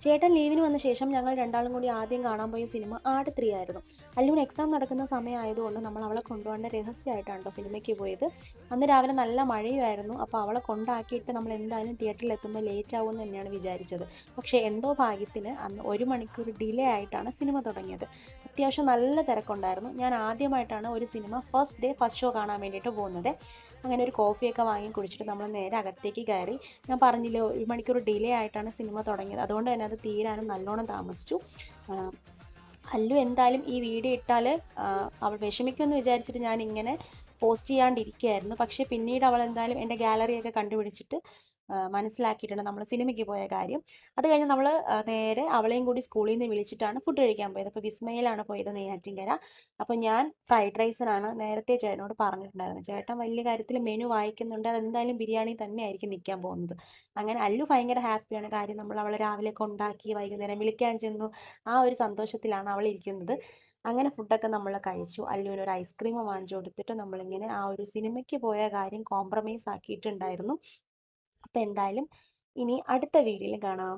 ചേട്ടൻ ലീവിന് വന്ന ശേഷം ഞങ്ങൾ രണ്ടാളും കൂടി ആദ്യം കാണാൻ പോയ സിനിമ ആട് 3 ആയിരുന്നു. അല്ലുവിന് എക്സാം നടക്കുന്ന സമയമായതുകൊണ്ട് നമ്മൾ അവളെ കൊണ്ടുപോകേണ്ട രഹസ്യമായിട്ടാണ് കേട്ടോ സിനിമയ്ക്ക് പോയത്. അന്ന് രാവിലെ നല്ല മഴയുമായിരുന്നു. അപ്പോൾ അവളെ കൊണ്ടാക്കിയിട്ട് നമ്മൾ എന്തായാലും തിയേറ്ററിൽ എത്തുമ്പോൾ ലേറ്റ് ആവുമെന്ന് തന്നെയാണ് വിചാരിച്ചത്. പക്ഷേ എന്തോ ഭാഗ്യത്തിന് അന്ന് 1 മണിക്കൂർ ഡിലേ ആയിട്ടാണ് സിനിമ തുടങ്ങിയത്. അത്യാവശ്യം നല്ല തിരക്കുണ്ടായിരുന്നു. ഞാൻ ആദ്യമായിട്ടാണ് ഒരു cinema first day first show കാണാൻ വേണ്ടിയിട്ട് പോകുന്നത്. അങ്ങനെ ഒരു കോഫിയൊക്കെ വാങ്ങി കുടിച്ചിട്ട് നമ്മൾ നേരെ അകത്തേക്ക് കയറി. ഞാൻ പറഞ്ഞില്ലേ 1 മണിക്കൂർ ഡിലേ ആയിട്ടാണ് സിനിമ തുടങ്ങിയത്. അതുകൊണ്ട് തന്നെ അത് തീരാനും നല്ലോണം താമസിച്ചു. അല്ലു എന്തായാലും ഈ വീഡിയോ ഇട്ടാൽ അവൾ വിഷമിക്കുമെന്ന് വിചാരിച്ചിട്ട് ഞാൻ ഇങ്ങനെ പോസ്റ്റ് ചെയ്യാണ്ടിരിക്കുകയായിരുന്നു. പക്ഷേ പിന്നീട് അവൾ എന്തായാലും എൻ്റെ ഗാലറിയൊക്കെ കണ്ടുപിടിച്ചിട്ട് മനസ്സിലാക്കിയിട്ടുണ്ട് നമ്മൾ സിനിമയ്ക്ക് പോയ കാര്യം. അത് കഴിഞ്ഞ് നമ്മൾ നേരെ അവളെയും കൂടി സ്കൂളിൽ നിന്ന് വിളിച്ചിട്ടാണ് ഫുഡ് കഴിക്കാൻ പോയത്. അപ്പോൾ വിസ്മയിലാണ് പോയത്, നെയ്യാറ്റിൻകര. അപ്പോൾ ഞാൻ ഫ്രൈഡ് റൈസിനാണ് നേരത്തെ ചേട്ടനോട് പറഞ്ഞിട്ടുണ്ടായിരുന്നത്. ചേട്ടൻ വലിയ കാര്യത്തിൽ മെനു വായിക്കുന്നുണ്ട്, അതെന്തായാലും ബിരിയാണി തന്നെ ആയിരിക്കും നിൽക്കാൻ പോകുന്നത്. അങ്ങനെ അല്ലു ഭയങ്കര ഹാപ്പിയാണ്. കാര്യം നമ്മൾ അവളെ രാവിലെ കൊണ്ടാക്കി വൈകുന്നേരം വിളിക്കാൻ ചെന്നു, ആ ഒരു സന്തോഷത്തിലാണ് അവൾ ഇരിക്കുന്നത്. അങ്ങനെ ഫുഡൊക്കെ നമ്മൾ കഴിച്ചു. അല്ലുവിന് ഒരു ഐസ്ക്രീം വാങ്ങിച്ചു കൊടുത്തിട്ട് നമ്മളിങ്ങനെ ആ ഒരു സിനിമയ്ക്ക് പോയ കാര്യം കോംപ്രമൈസ് ആക്കിയിട്ടുണ്ടായിരുന്നു. അപ്പോൾ എന്തായാലും ഇനി അടുത്ത വീഡിയോയിൽ കാണാം.